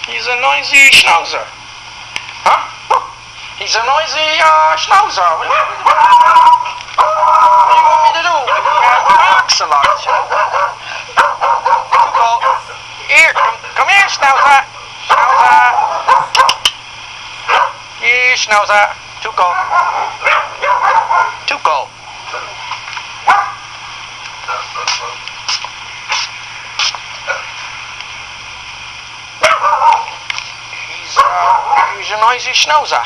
He's a noisy schnauzer. Huh? He's a noisy schnauzer. What do you want me to do? He barks a lot. Tuco. Here, come here, schnauzer. Schnauzer. Here, schnauzer. Tuco. Tuco. He's a noisy schnauzer.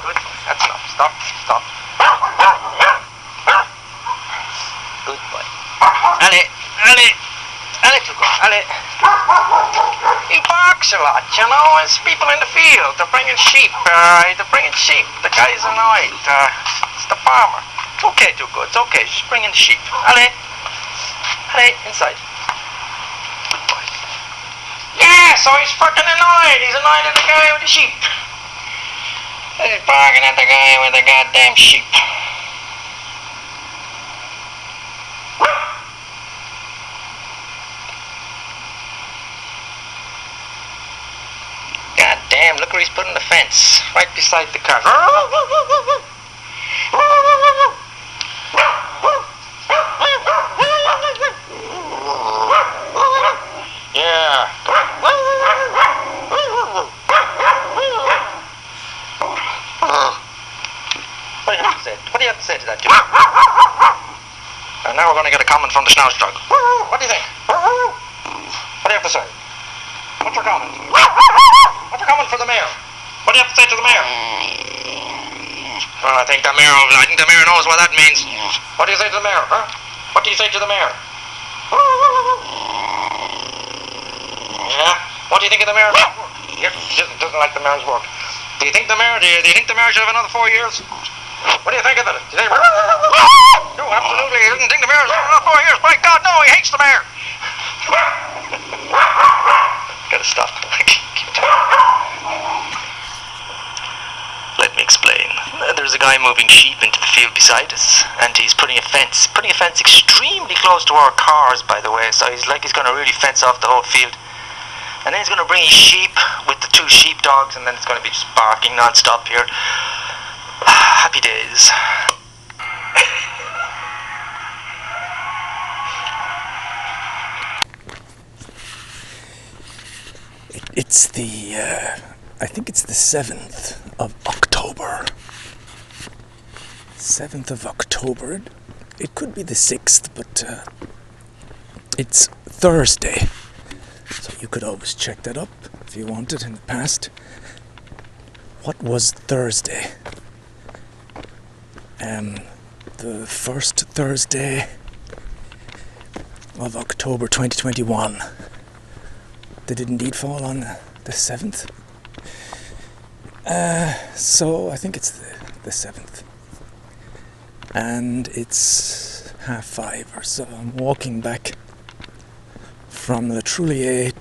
Good. That's enough. Stop. Good boy. Allez, Tuco. Allez. He barks a lot, you know. It's people in the field. They're bringing sheep. The guy's annoyed. It's the farmer. It's okay, Tuco. It's okay. Just bring in the sheep. Allez, inside. Good boy. Yeah, so he's fucking annoyed. He's annoyed at the guy with the sheep. He's barking at the guy with the goddamn sheep. Goddamn, look where he's putting the fence. Right beside the car. Yeah. What do you have to say to that, dude? And now we're going to get a comment from the Schnauz dog. What do you think? What do you have to say? What's your comment? What's your comment for the mayor? What do you have to say to the mayor? Well, I think the mayor knows what that means. What do you say to the mayor, huh? What do you say to the mayor? Yeah? What do you think of the mayor? He doesn't like the mayor's work. Do you think the mayor should have another 4 years? What do you think of it? No, absolutely. He doesn't think the mayor should have another 4 years. By God, no, he hates the mayor. Gotta stop. Let me explain. There's a guy moving sheep into the field beside us, and he's putting a fence extremely close to our cars, by the way, so he's going to really fence off the whole field. And then he's going to bring his sheep with the 2 sheep dogs, and then it's going to be just barking non-stop here. Happy days. It's I think it's the 7th of October. 7th of October. It could be the 6th, but it's Thursday. So you could always check that up if you wanted in the past. What was Thursday? The first Thursday of October 2021. Did it indeed fall on the 7th? So I think it's the 7th. And it's 5:30 or so. I'm walking back from the Trullier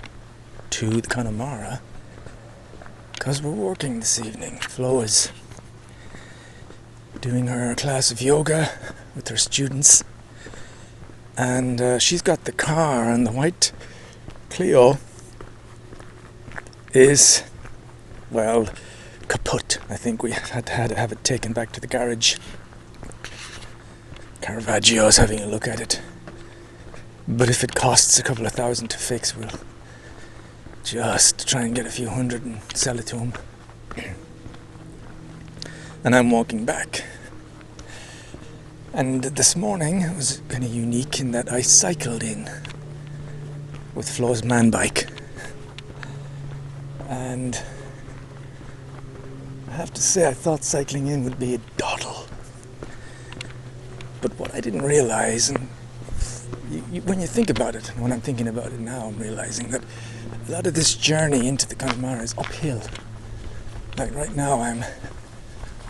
to the Connemara because we're working this evening. Flo is doing her class of yoga with her students, and she's got the car, and the white Clio is, well, kaput. I think we had to have it taken back to the garage. Caravaggio's having a look at it. But if it costs a couple of $1,000 to fix, we'll just try and get a few hundred and sell it to him. And I'm walking back. And this morning it was kind of unique in that I cycled in with Flo's man bike. And I have to say, I thought cycling in would be a doddle. But what I didn't realize, and when you think about it, and when I'm thinking about it now, I'm realizing that a lot of this journey into the Connemara is uphill. Like right now, I'm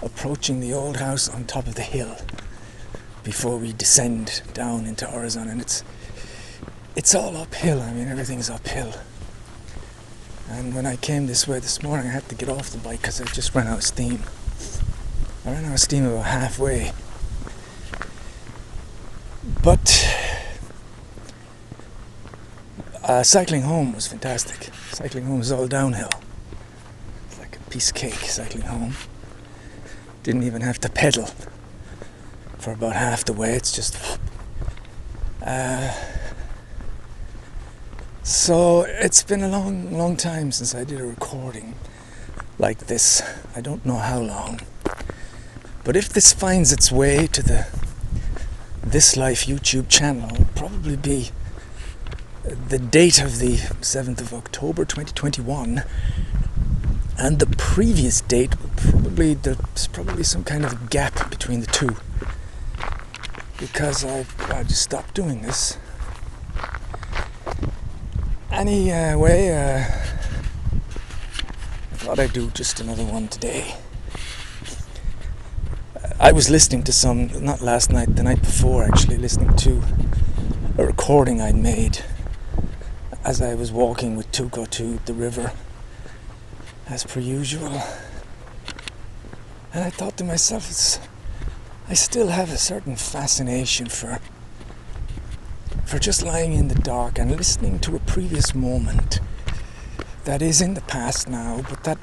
approaching the old house on top of the hill before we descend down into Orizon, and it's all uphill. I mean, everything's uphill. And when I came this way this morning, I had to get off the bike because I just ran out of steam. I ran out of steam about halfway. But cycling home was fantastic. Cycling home was all downhill. It's like a piece of cake, cycling home. Didn't even have to pedal for about half the way. It's just so it's been a long time since I did a recording like this. I don't know how long, but if this finds its way to the This Life YouTube channel, it'll probably be the date of the 7th of October 2021, and the previous date will there's probably some kind of a gap between the two, because I just stopped doing this. Anyway, I thought I'd do just another one today. I was listening to some, not last night, the night before actually, listening to a recording I'd made as I was walking with Tuco to the river, as per usual. And I thought to myself, I still have a certain fascination for just lying in the dark and listening to a previous moment that is in the past now, but that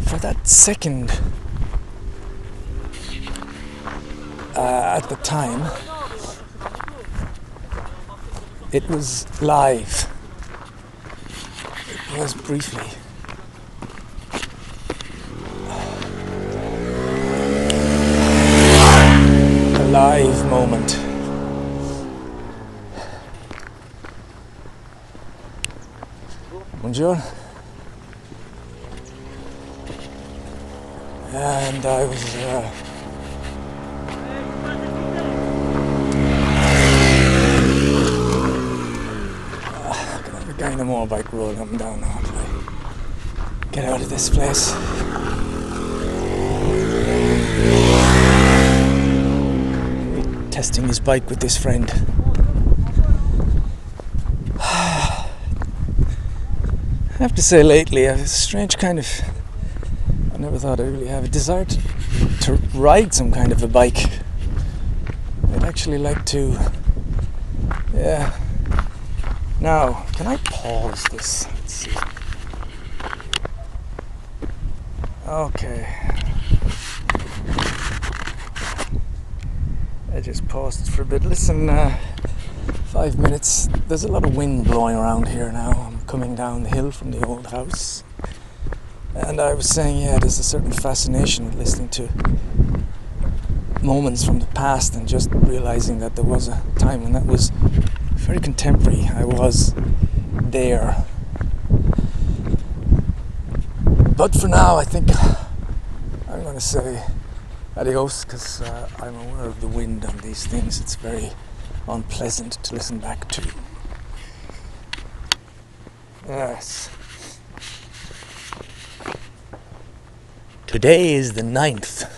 for that second at the time it was live. It was briefly. A live moment. Bonjour. And I was gonna have a guy in a motorbike rolling up and down now. Get out of this place. Testing his bike with this friend. I have to say lately, I have a strange kind of, I never thought I'd really have a desire to ride some kind of a bike. I'd actually like to, yeah. Now, can I pause this? Let's see. Okay. I just paused for a bit. Listen, 5 minutes. There's a lot of wind blowing around here now. I'm coming down the hill from the old house. And I was saying, yeah, there's a certain fascination with listening to moments from the past and just realizing that there was a time when that was very contemporary. I was there. But for now, I think I'm going to say adios, because I'm aware of the wind on these things. It's very unpleasant to listen back to. Yes. Today is the 9th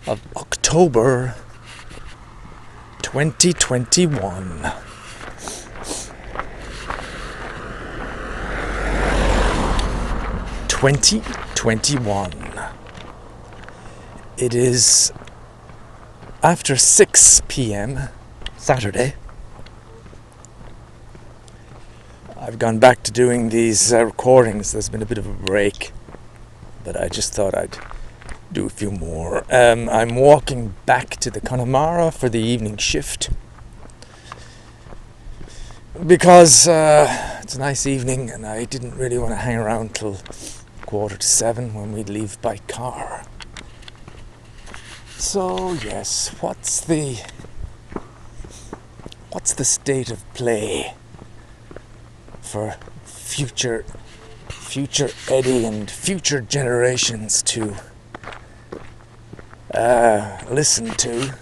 of October 2021. It is after 6 p.m. Saturday. I've gone back to doing these recordings. There's been a bit of a break, but I just thought I'd do a few more. I'm walking back to the Connemara for the evening shift because it's a nice evening and I didn't really want to hang around till 6:45 when we'd leave by car. So yes, what's the state of play for future Eddie and future generations to listen to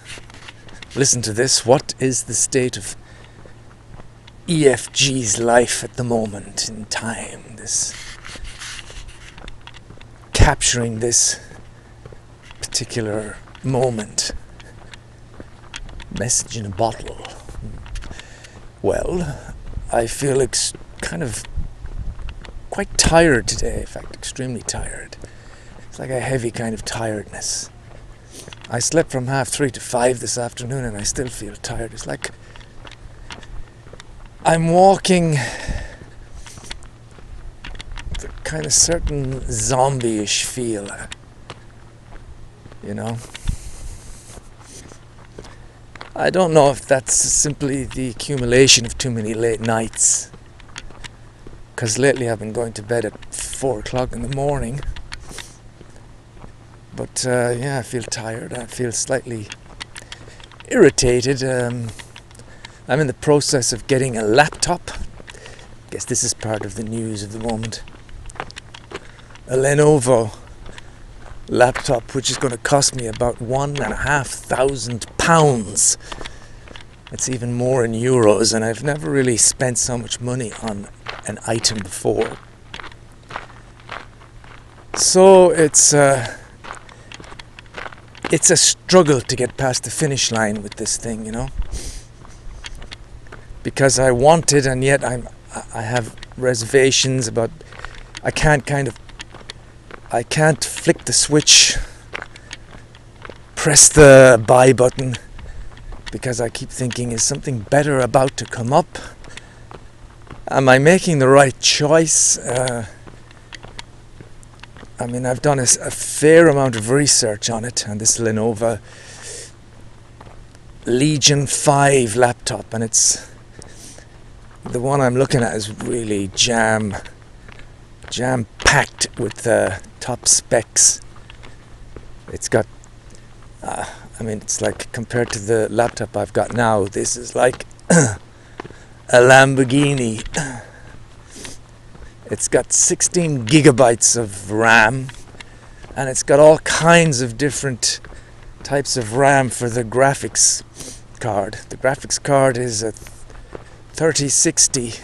this? What is the state of EFG's life at the moment in time? This capturing this particular moment. Message in a bottle. Well, I feel kind of quite tired today, in fact, extremely tired. It's like a heavy kind of tiredness. I slept from 3:30 to 5 this afternoon and I still feel tired. It's like I'm walking the kind of certain zombie-ish feel, you know. I don't know if that's simply the accumulation of too many late nights, because lately I've been going to bed at 4 o'clock in the morning. But yeah, I feel tired. I feel slightly irritated. I'm in the process of getting a laptop. I guess this is part of the news of the moment. A Lenovo laptop, which is going to cost me about £1,500. It's even more in euros, and I've never really spent so much money on an item before. So it's a struggle to get past the finish line with this thing, you know, because I want it, and yet I have reservations about. I can't flick the switch, press the buy button, because I keep thinking, is something better about to come up? Am I making the right choice? I mean, I've done a fair amount of research on it, on this Lenovo Legion 5 laptop, and it's the one I'm looking at is really jam-packed with top specs. It's got, it's like, compared to the laptop I've got now, this is like a Lamborghini. It's got 16 gigabytes of RAM, and it's got all kinds of different types of RAM for the graphics card. The graphics card is a 3060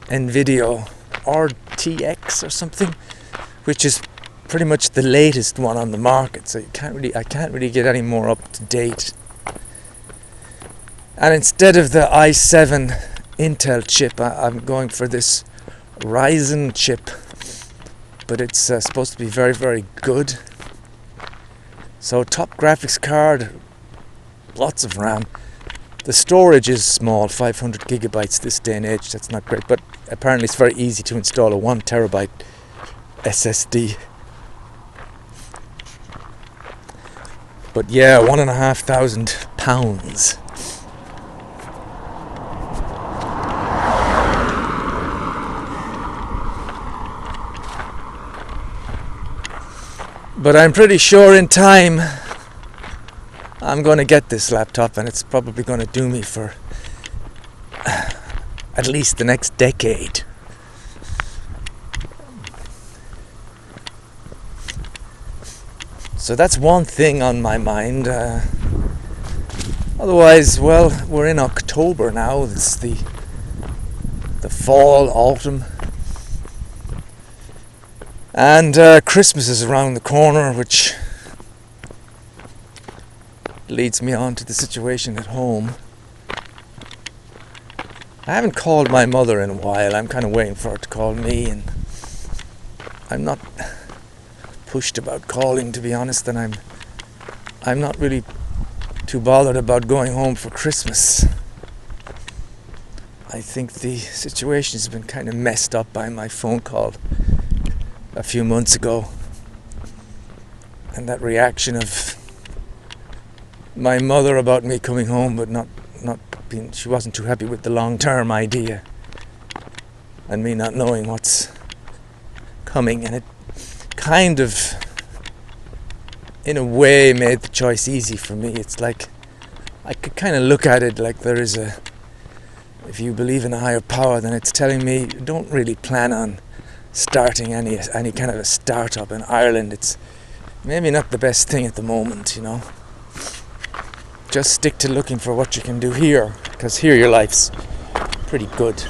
NVIDIA RTX or something, which is pretty much the latest one on the market, so I can't really get any more up to date. And instead of the i7 Intel chip, I'm going for this Ryzen chip, but it's supposed to be very, very good. So top graphics card, lots of RAM. The storage is small, 500 gigabytes this day and age. That's not great, but apparently it's very easy to install a 1 terabyte SSD. But yeah, £1,500. But I'm pretty sure in time I'm going to get this laptop, and it's probably going to do me for at least the next decade. So that's one thing on my mind. Otherwise, well, we're in October now. It's the fall, autumn. And Christmas is around the corner, which leads me on to the situation at home. I haven't called my mother in a while. I'm kind of waiting for her to call me, and I'm not pushed about calling, to be honest, and I'm not really too bothered about going home for Christmas. I think the situation has been kind of messed up by my phone call a few months ago, and that reaction of my mother about me coming home, but not being, she wasn't too happy with the long-term idea, and me not knowing what's coming, and it kind of, in a way, made the choice easy for me. It's like I could kind of look at it like there is if you believe in a higher power, then it's telling me don't really plan on starting any kind of a startup in Ireland. It's maybe not the best thing at the moment, you know. Just stick to looking for what you can do here, because here your life's pretty good.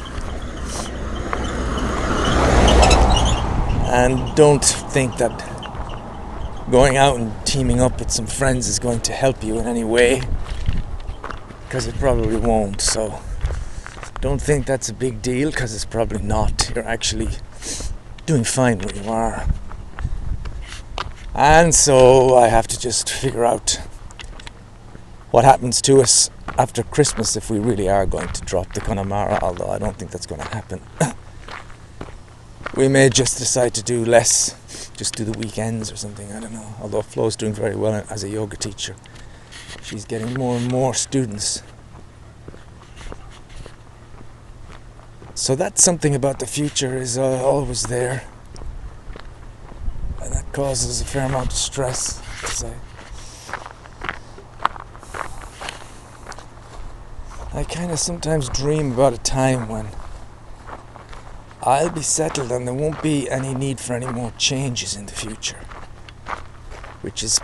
And don't think that going out and teaming up with some friends is going to help you in any way, because it probably won't. So don't think that's a big deal, because it's probably not. You're actually doing fine where you are. And so I have to just figure out what happens to us after Christmas if we really are going to drop the Connemara, although I don't think that's going to happen. We may just decide to do less, just do the weekends or something, I don't know. Although Flo's doing very well as a yoga teacher. She's getting more and more students. So that's something about the future is always there. And that causes a fair amount of stress, I have to say. I kind of sometimes dream about a time when I'll be settled and there won't be any need for any more changes in the future, which is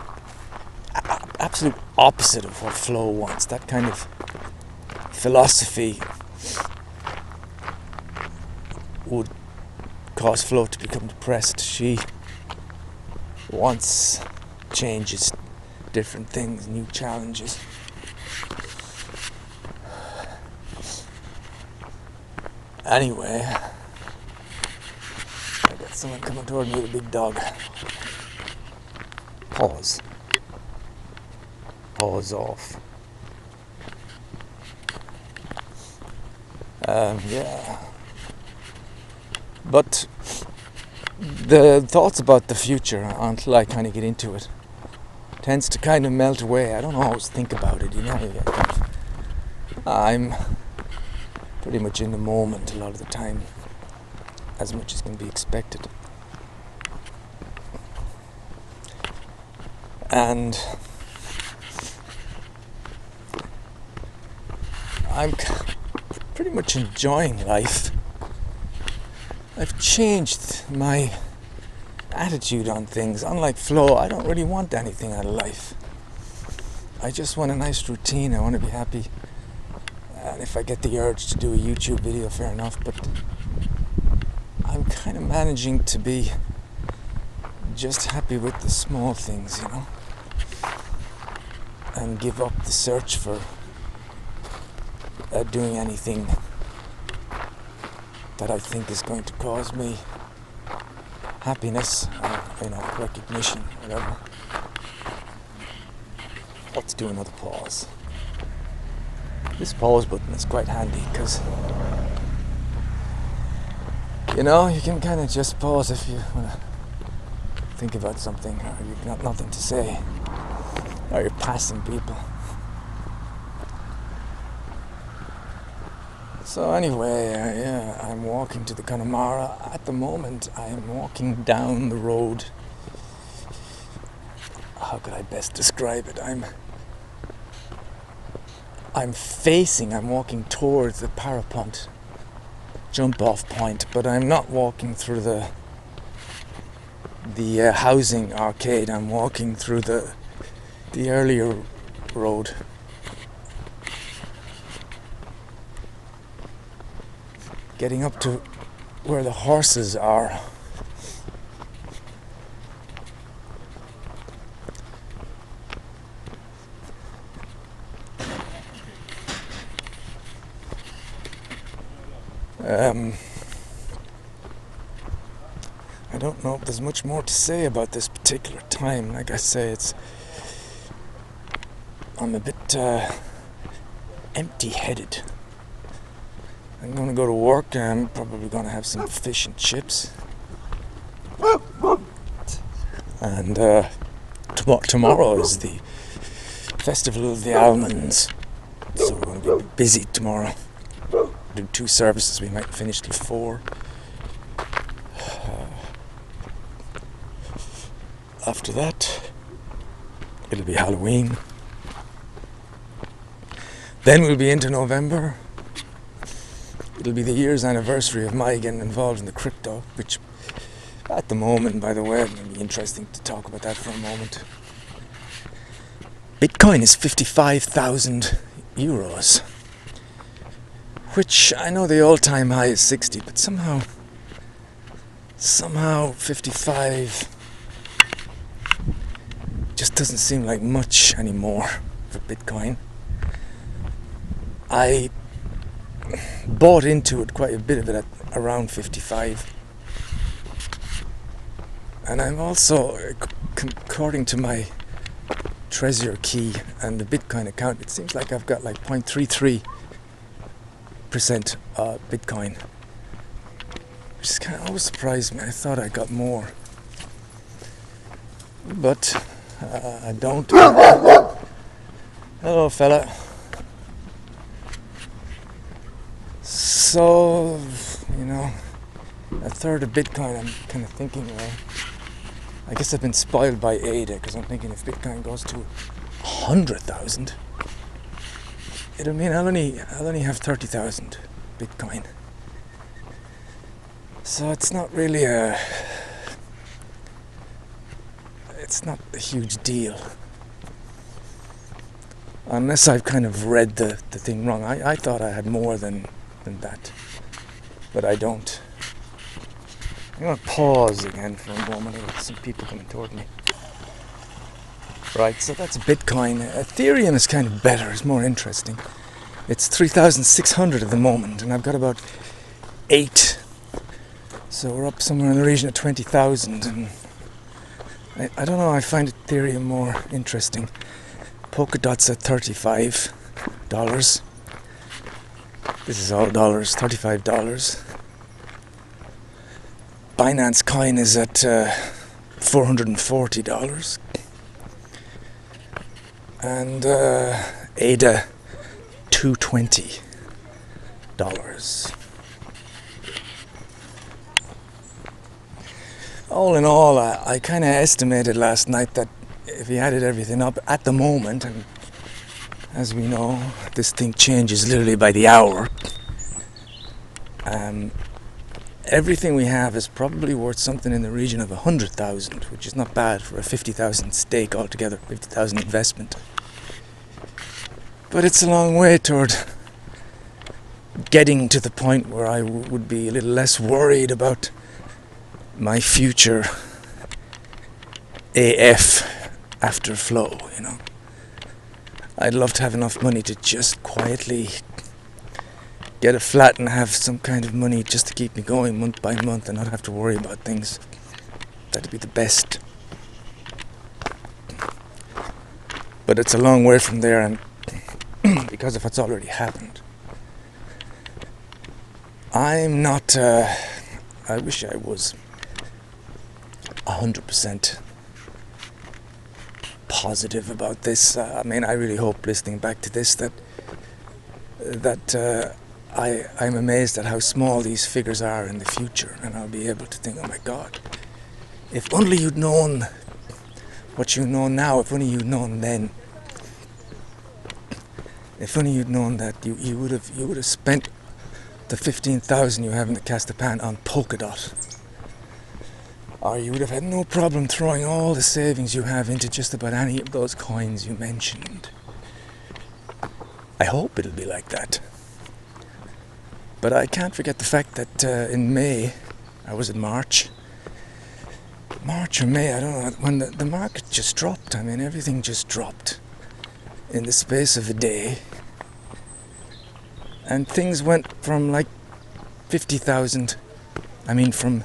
absolute opposite of what Flo wants. That kind of philosophy would cause Flo to become depressed. She wants changes, different things, new challenges. Anyway, I got someone coming toward me with a big dog. Pause. Pause off. Yeah. But the thoughts about the future, until I kind of get into it, tends to kind of melt away. I don't always think about it, you know. I'm pretty much in the moment a lot of the time, as much as can be expected. And I'm pretty much enjoying life. I've changed my attitude on things. Unlike Flo, I don't really want anything out of life. I just want a nice routine. I want to be happy. And if I get the urge to do a YouTube video, fair enough. But I'm kind of managing to be just happy with the small things, you know. And give up the search for doing anything that I think is going to cause me happiness, or, recognition, whatever. Let's do another pause. This pause button is quite handy because, you can kind of just pause if you want to think about something, or you've got nothing to say, or you're passing people. So anyway, I'm walking to the Connemara. At the moment, I am walking down the road. How could I best describe it? I'm walking towards the Parapont jump-off point, but I'm not walking through the housing arcade. I'm walking through the earlier road. Getting up to where the horses are. I don't know if there's much more to say about this particular time. Like I say, I'm a bit empty-headed. I'm going to go to work and I'm probably going to have some fish and chips. And tomorrow is the Festival of the Almonds. So we're going to be busy tomorrow. Do 2 services, we might finish till 4. After that, it'll be Halloween. Then we'll be into November. It'll be the year's anniversary of my getting involved in the crypto, which at the moment, by the way, it'll be interesting to talk about that for a moment. Bitcoin is 55,000 euros, which I know the all-time high is 60, but somehow 55 just doesn't seem like much anymore for Bitcoin. I bought into it, quite a bit of it, at around 55. And I'm also, according to my Trezor key and the Bitcoin account, it seems like I've got like 0.33% Bitcoin, which is kind of always surprised me. I thought I got more, but I don't. Hello, fella. So, a third of Bitcoin, I'm kind of thinking, well, I guess I've been spoiled by ADA, because I'm thinking if Bitcoin goes to 100,000, it'll mean I'll only have 30,000 Bitcoin. So it's not really it's not a huge deal. Unless I've kind of read the thing wrong. I thought I had more than that, but I don't. I'm going to pause again for a moment. There's some people coming toward me. Right, so that's Bitcoin. Ethereum is kind of better. It's more interesting. It's 3,600 at the moment, and I've got about 8. So we're up somewhere in the region of 20,000. And I don't know, I find Ethereum more interesting. Polkadot's at $35. This is all dollars, $35. Binance Coin is at $440. And ADA, $220. All in all, I kind of estimated last night that if we added everything up at the moment, and as we know, this thing changes literally by the hour, everything we have is probably worth something in the region of 100,000, which is not bad for a 50,000 stake altogether, 50,000 investment. But it's a long way toward getting to the point where I would be a little less worried about my future AF after flow, I'd love to have enough money to just quietly get a flat and have some kind of money just to keep me going month by month and not have to worry about things. That'd be the best. But it's a long way from there, and because of what's already happened, I'm not, I wish I was 100% positive about this. I really hope, listening back to this, that I'm amazed at how small these figures are in the future, and I'll be able to think, oh my God, if only you'd known what you know now, if only you'd known then, if only you'd known that you would have spent the 15,000 you have in the Castapan on Polkadot, or you would have had no problem throwing all the savings you have into just about any of those coins you mentioned. I hope it'll be like that. But I can't forget the fact that in May, or was it March or May, I don't know, when the market just dropped. Everything just dropped in the space of a day. And things went from like 50,000, from,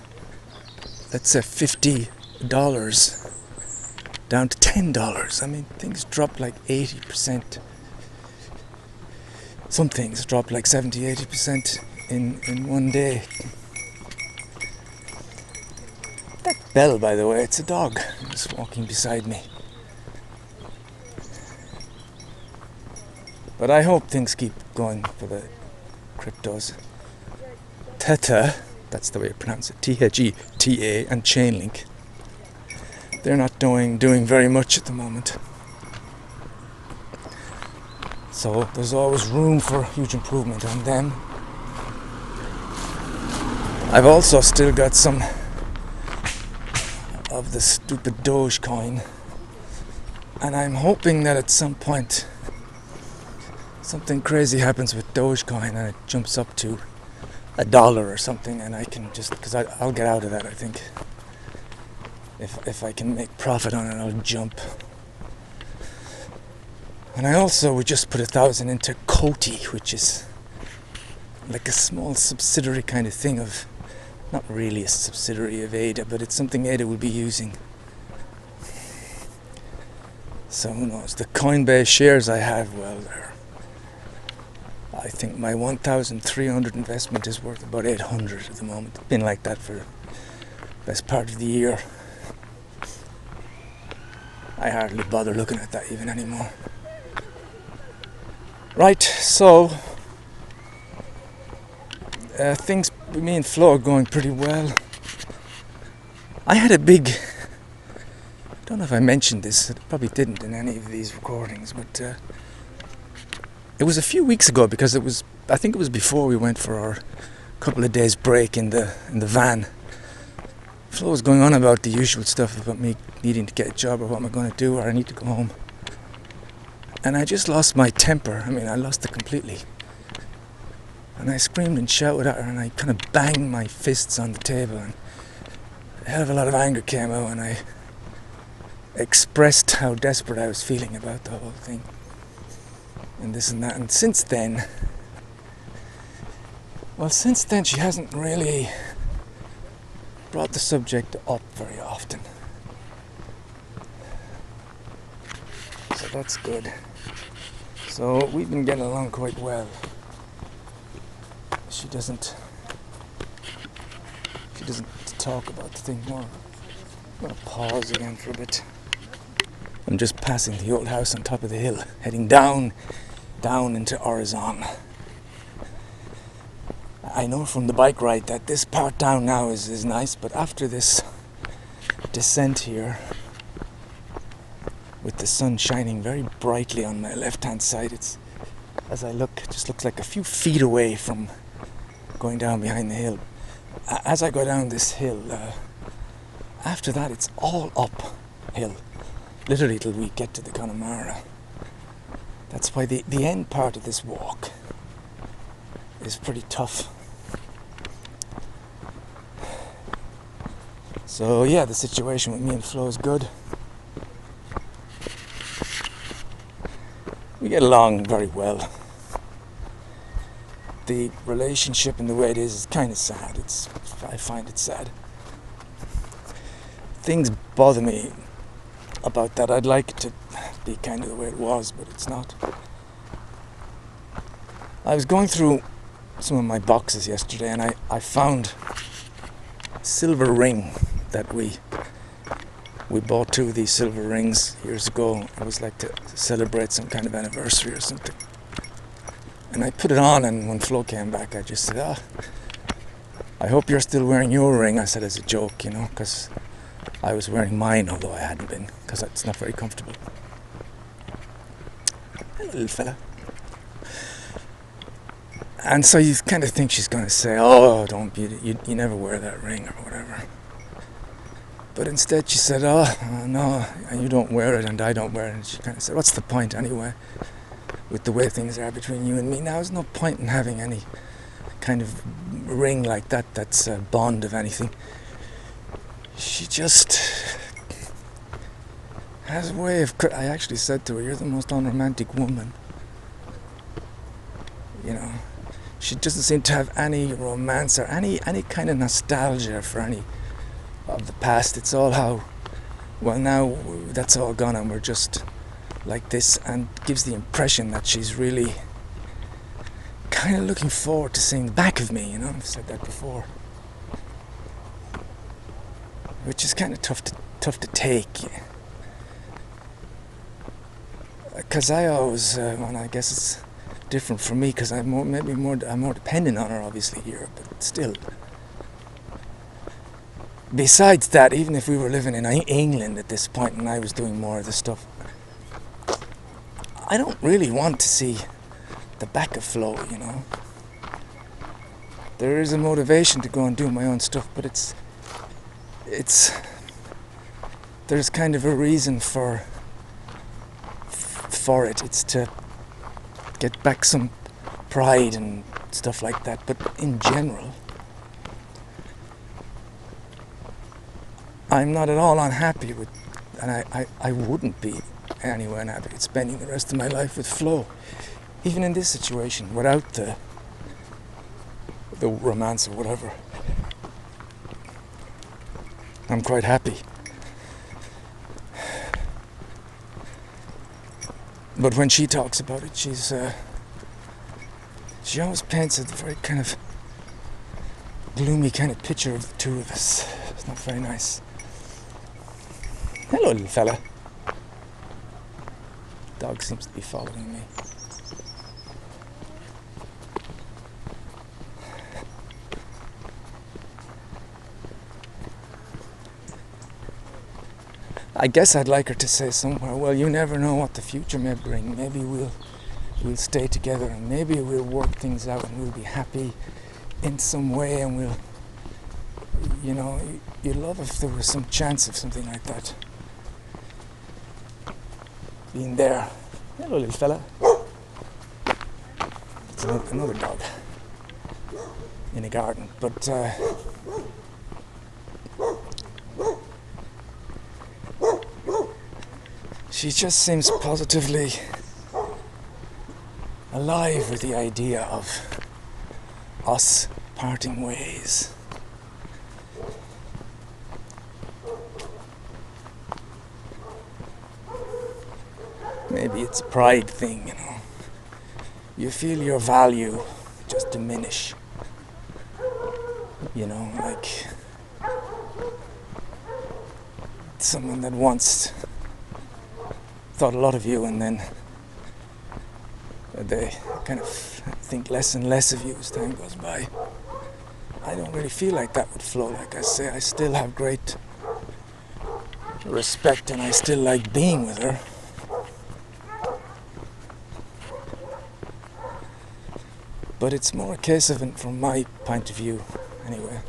let's say, $50 down to $10. Things dropped like 80%. Some things dropped like 70-80% in one day. That bell, by the way, it's a dog just walking beside me. But I hope things keep going for the cryptos. Tether, that's the way you pronounce it, THETA, and Chainlink, they're not doing very much at the moment. So there's always room for huge improvement on them. I've also still got some of the stupid Dogecoin, and I'm hoping that at some point something crazy happens with Dogecoin and it jumps up to $1 or something, and I can just, because I'll get out of that, I think. If I can make profit on it, I'll jump. And I also would just put 1,000 into Coty, which is like a small subsidiary kind of thing of, not really a subsidiary of Ada, but it's something Ada will be using. So who knows? The Coinbase shares I have, well, I think my 1,300 investment is worth about 800 at the moment. It's been like that for the best part of the year. I hardly bother looking at that even anymore. Right, so things with me and Flo are going pretty well. I had a big, I don't know if I mentioned this, I probably didn't in any of these recordings, but it was a few weeks ago, because I think it was before we went for our couple of days break in the van. Flo was going on about the usual stuff about me needing to get a job, or what am I going to do, or I need to go home. And I just lost my temper. I mean, I lost it completely. And I screamed and shouted at her, and I kind of banged my fists on the table, and a hell of a lot of anger came out, and I expressed how desperate I was feeling about the whole thing. And this and that. And since then she hasn't really brought the subject up very often. So that's good. So we've been getting along quite well. She doesn't talk about the thing more. I'm going to pause again for a bit. I'm just passing the old house on top of the hill, heading down into Orizon. I know from the bike ride that this part down now is nice, but after this descent here, with the sun shining very brightly on my left-hand side, it's, as I look, it just looks like a few feet away from going down behind the hill. As I go down this hill, after that it's all uphill, literally till we get to the Connemara. That's why the end part of this walk is pretty tough. So yeah, the situation with me and Flo is good. We get along very well. The relationship and the way it is kind of sad. I find it sad. Things bother me about that. I'd like it to be kind of the way it was, but it's not. I was going through some of my boxes yesterday, and I found a silver ring that we bought 2 of these silver rings years ago. It was like to celebrate some kind of anniversary or something. And I put it on, and when Flo came back, I just said, I hope you're still wearing your ring. I said as a joke, because I was wearing mine, although I hadn't been, because it's not very comfortable. Hello, little fella. And so you kind of think she's going to say, oh, don't be, you never wear that ring or whatever. But instead she said, no, you don't wear it and I don't wear it. And she kind of said, what's the point anyway? With the way things are between you and me now, there's no point in having any kind of ring like that that's a bond of anything. She just has a way of... I actually said to her, you're the most unromantic woman. She doesn't seem to have any romance or any kind of nostalgia for any of the past. It's all how, well, now that's all gone and we're just like this, and gives the impression that she's really kind of looking forward to seeing the back of me, I've said that before. Which is kind of tough to take. Because I always, well, I guess it's different for me because I'm more dependent on her obviously here, but still. Besides that, even if we were living in England at this point and I was doing more of the stuff, I don't really want to see the back of Flo, There is a motivation to go and do my own stuff, but it's there's kind of a reason for it. It's to get back some pride and stuff like that. But in general, I'm not at all unhappy with, and I wouldn't be anyway, and happy spending the rest of my life with Flo. Even in this situation, without the romance or whatever, I'm quite happy. But when she talks about it, she always paints a very kind of gloomy kind of picture of the two of us. It's not very nice. Hello, little fella. Dog seems to be following me. I guess I'd like her to say somewhere, well, you never know what the future may bring. Maybe we'll stay together, and maybe we'll work things out, and we'll be happy in some way, and we'll, you know, you'd love if there was some chance of something like that being there. Hello, little fella. It's another dog in a garden, but she just seems positively alive with the idea of us parting ways. Maybe it's a pride thing, you know. You feel your value just diminish. You know, like someone that once thought a lot of you, and then they kind of think less and less of you as time goes by. I don't really feel like that with Flo. Like I say, I still have great respect, and I still like being with her. But it's more a case of, from my point of view anyway,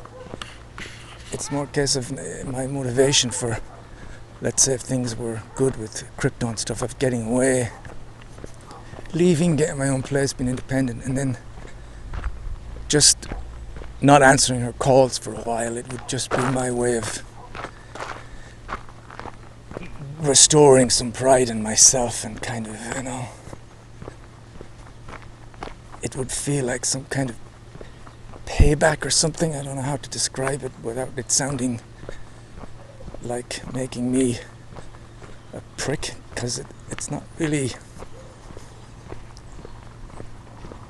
it's more a case of my motivation for, let's say if things were good with crypto and stuff, of getting away, leaving, getting my own place, being independent, and then just not answering her calls for a while. It would just be my way of restoring some pride in myself, and kind of, you know, it would feel like some kind of payback or something. I don't know how to describe it without it sounding like making me a prick, because it's not really.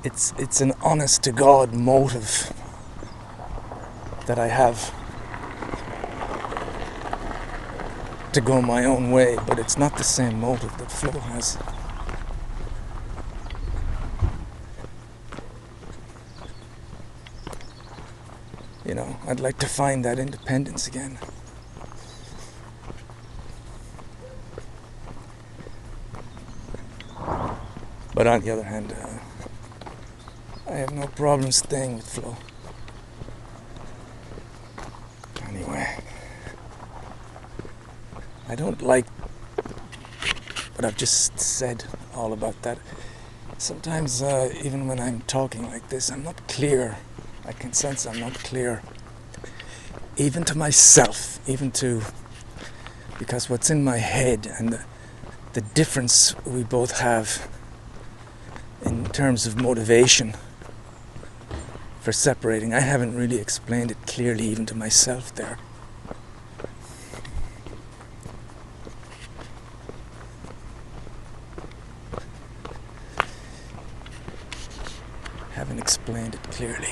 It's an honest to God motive that I have to go my own way, but it's not the same motive that Flo has. You know, I'd like to find that independence again. But on the other hand, I have no problem staying with Flo. Anyway, I don't like what I've just said all about that. Sometimes, even when I'm talking like this, I'm not clear. I can sense I'm not clear, even to myself, because what's in my head, and the difference we both have in terms of motivation for separating, I haven't really explained it clearly even to myself there. Haven't explained it clearly.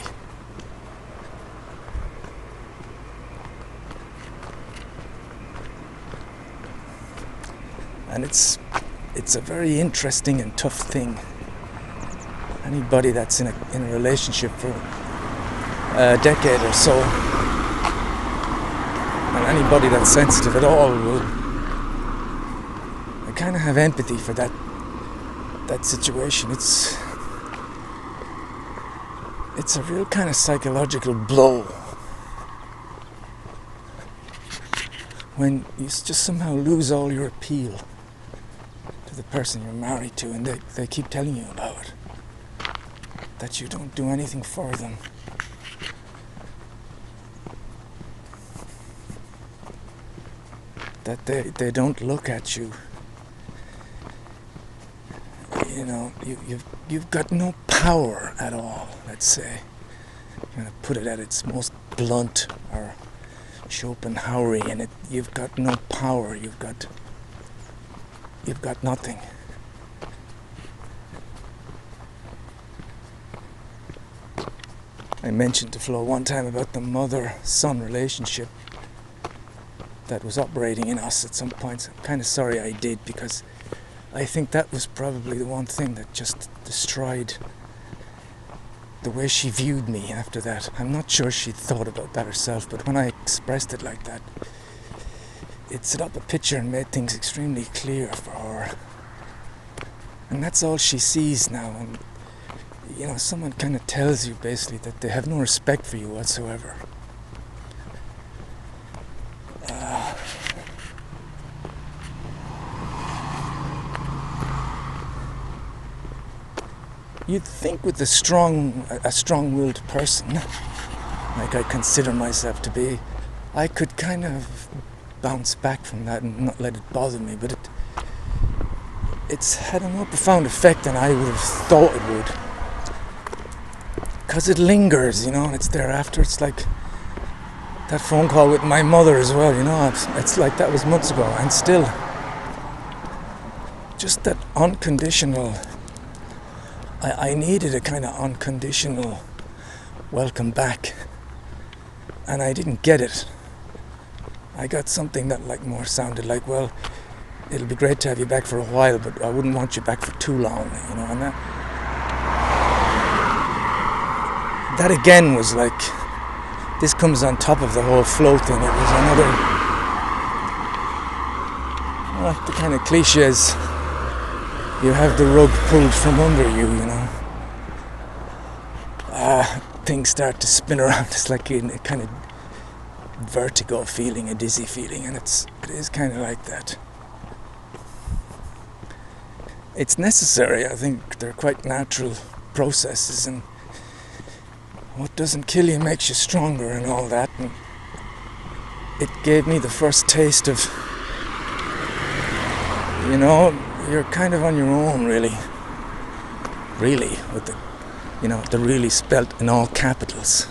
And it's a very interesting and tough thing. Anybody that's in a relationship for a decade or so, and anybody that's sensitive at all, I kind of have empathy for that situation. It's a real kind of psychological blow when you just somehow lose all your appeal to the person you're married to, and they keep telling you about it, that you don't do anything for them. That they don't look at you you know, you've got no power at all, let's say. I'm gonna put it at its most blunt or Schopenhauerian. You've got no power. You've got nothing. I mentioned to Flo one time about the mother-son relationship that was operating in us at some points. I'm kind of sorry I did, because I think that was probably the one thing that just destroyed the way she viewed me after that. I'm not sure she'd thought about that herself, but when I expressed it like that, it set up a picture and made things extremely clear for her. And that's all she sees now. And you know, someone kind of tells you basically that they have no respect for you whatsoever. You'd think with a strong-willed person, like I consider myself to be, I could kind of bounce back from that and not let it bother me, but it's had a more profound effect than I would have thought it would. Because it lingers, you know, and it's there after. It's like that phone call with my mother as well, you know. It's like that was months ago, and still, just that unconditional. I needed a kind of unconditional welcome back, and I didn't get it. I got something that like more sounded like, well, it'll be great to have you back for a while, but I wouldn't want you back for too long, you know. And that again was like, this comes on top of the whole flow thing. It was another, well, the kind of cliches. You have the rug pulled from under you, you know. Things start to spin around. It's like a kind of vertigo feeling, a dizzy feeling, and it is kind of like that. It's necessary. I think they're quite natural processes, and what doesn't kill you makes you stronger and all that. And it gave me the first taste of, you know, you're kind of on your own, really, with the, you know, the really spelt in all capitals.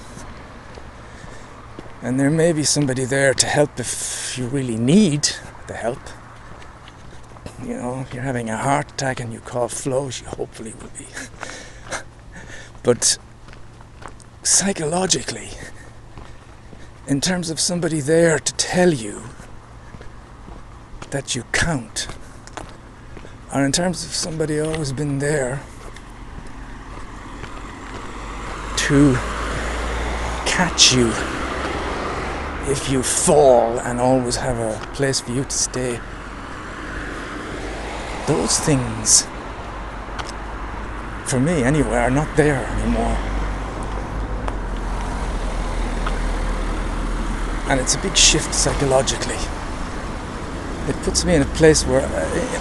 And there may be somebody there to help if you really need the help. You know, if you're having a heart attack and you call Flo, she hopefully will be. But psychologically, in terms of somebody there to tell you that you count, or in terms of somebody always been there to catch you if you fall and always have a place for you to stay, those things, for me anyway, are not there anymore. And it's a big shift psychologically. It puts me in a place where,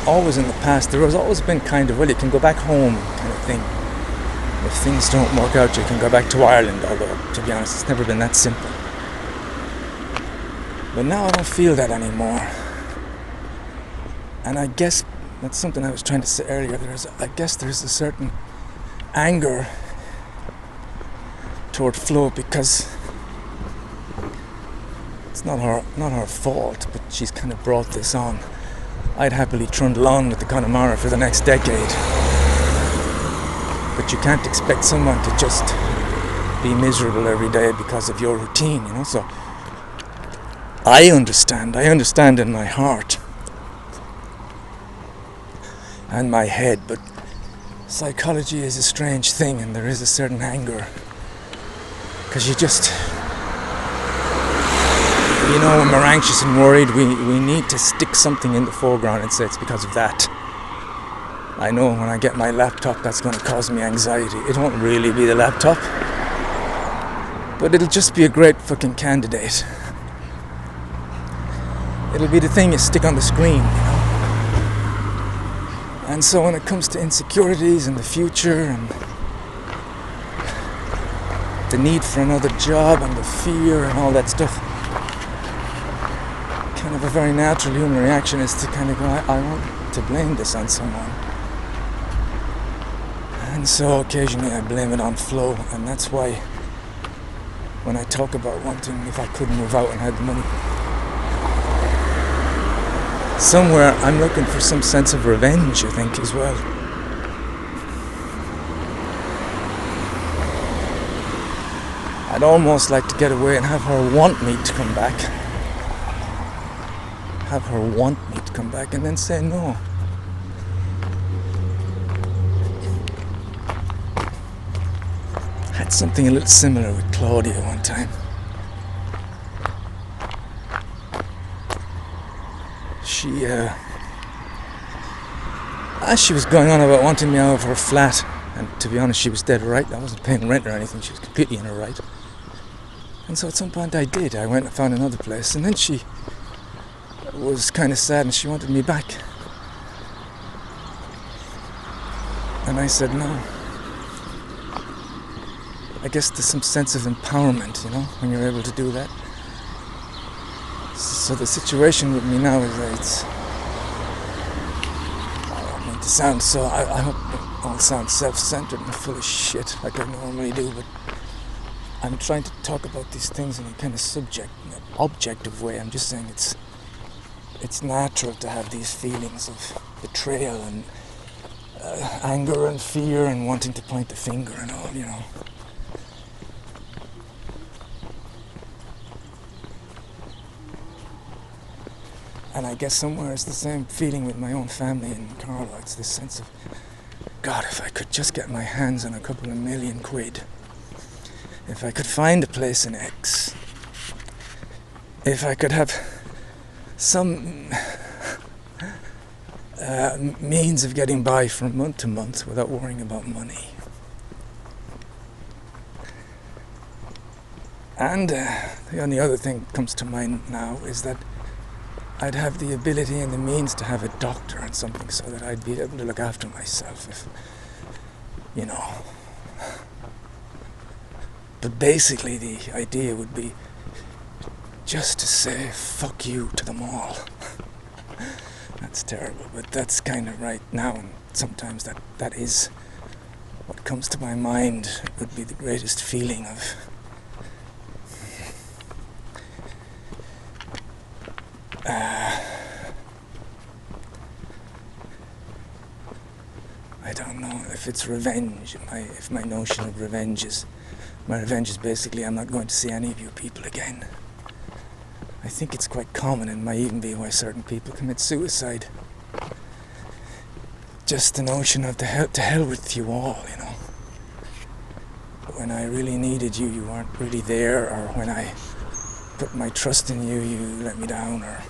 always in the past, there has always been kind of, well, you can go back home kind of thing. If things don't work out, you can go back to Ireland, although, to be honest, it's never been that simple. But now I don't feel that anymore. And I guess that's something I was trying to say earlier. I guess there's a certain anger toward Flo, because it's not her fault, but she's kind of brought this on. I'd happily trundle on with the Connemara for the next decade. But you can't expect someone to just be miserable every day because of your routine, you know. So I understand in my heart and my head, but psychology is a strange thing, and there is a certain anger. Because you just, you know, when we're anxious and worried, we need to stick something in the foreground and say it's because of that. I know when I get my laptop, that's going to cause me anxiety. It won't really be the laptop, but it'll just be a great fucking candidate. It'll be the thing you stick on the screen, you know. And so when it comes to insecurities and the future and the need for another job and the fear and all that stuff, kind of a very natural human reaction is to kind of go, I want to blame this on someone. And so occasionally I blame it on flow, and that's why when I talk about wanting, if I could move out and had the money, somewhere I'm looking for some sense of revenge, I think, as well. I'd almost like to get away and have her want me to come back. Have her want me to come back and then say no. Had something a little similar with Claudia one time. She was going on about wanting me out of her flat, and to be honest, she was dead right. I wasn't paying rent or anything. She was completely in her right. And so at some point I did. I went and found another place, and then she was kind of sad and she wanted me back. And I said no. I guess there's some sense of empowerment, when you're able to do that. So the situation with me now is that I don't mean to sound so, I hope I don't sound self-centered and full of shit like I normally do, but I'm trying to talk about these things in a kind of objective way. I'm just saying it's natural to have these feelings of betrayal and anger and fear and wanting to point the finger and all, And I guess somewhere it's the same feeling with my own family and Carla. It's this sense of, God, if I could just get my hands on a couple of million quid, if I could find a place in X, if I could have some means of getting by from month to month without worrying about money. And the only other thing that comes to mind now is that I'd have the ability and the means to have a doctor and something so that I'd be able to look after myself if, But basically the idea would be just to say fuck you to them all. That's terrible, but that's kind of right now, and sometimes that is what comes to my mind. It would be the greatest feeling of I don't know if it's revenge. If my notion of revenge is, my revenge is basically I'm not going to see any of you people again. I think it's quite common and might even be why certain people commit suicide. Just the notion of to hell with you all, When I really needed you, you weren't really there, or when I put my trust in you, you let me down, or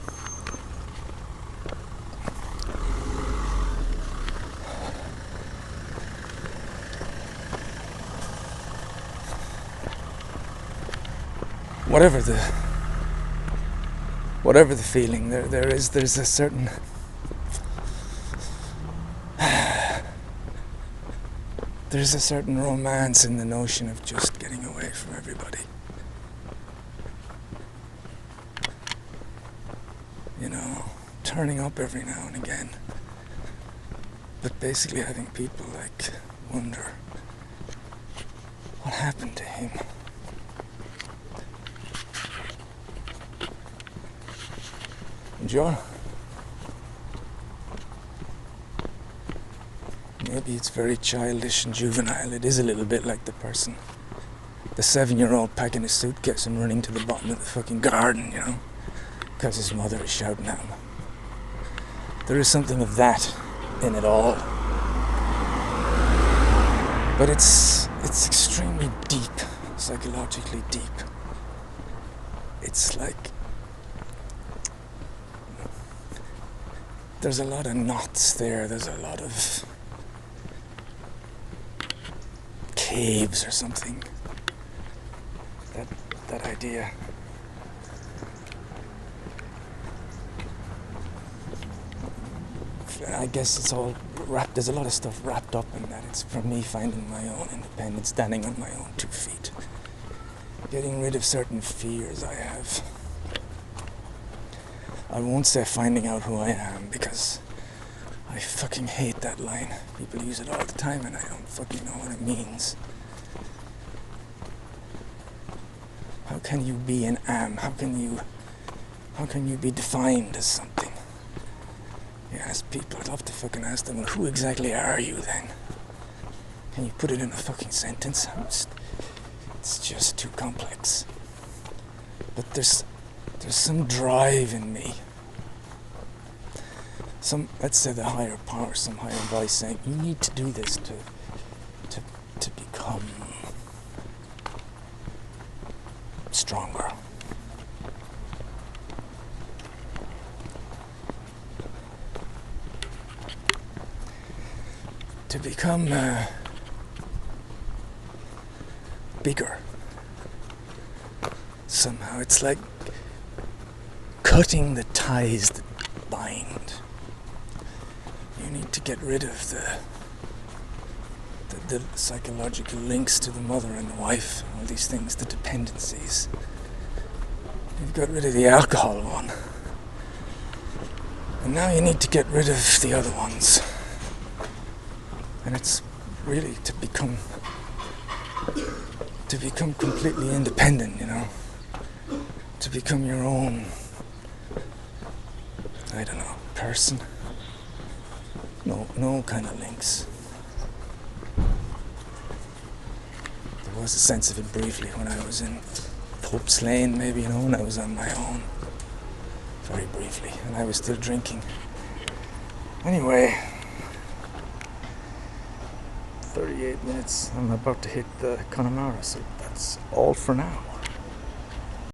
whatever the feeling, there's a certain there's a certain romance in the notion of just getting away from everybody. Turning up every now and again. But basically having people wonder what happened to him. John, maybe it's very childish and juvenile. It is a little bit like the 7-year-old packing his suitcase and running to the bottom of the fucking garden, because his mother is shouting at him. There is something of that in it all. But it's extremely deep, psychologically deep. It's like there's a lot of knots there, there's a lot of caves or something. That idea. I guess it's all wrapped, there's a lot of stuff wrapped up in that. It's from me finding my own independence, standing on my own 2 feet. Getting rid of certain fears I have. I won't say finding out who I am, because I fucking hate that line. People use it all the time and I don't fucking know what it means. How can you be an am? How can you be defined as something? You ask people, I'd love to fucking ask them, well, who exactly are you then? Can you put it in a fucking sentence? It's just too complex. But there's some drive in me. Let's say the higher power, some higher voice saying, you need to do this to become stronger. To become bigger. Somehow it's like cutting the ties that bind. You need to get rid of the psychological links to the mother and the wife, all these things, the dependencies. You've got rid of the alcohol one. And now you need to get rid of the other ones. And it's really to become completely independent, you know. To become your own, I don't know, person. No kind of links. There was a sense of it briefly when I was in Pope's Lane, maybe, you know, when I was on my own. Very briefly, and I was still drinking. Anyway, 38 minutes, I'm about to hit the Connemara, so that's all for now.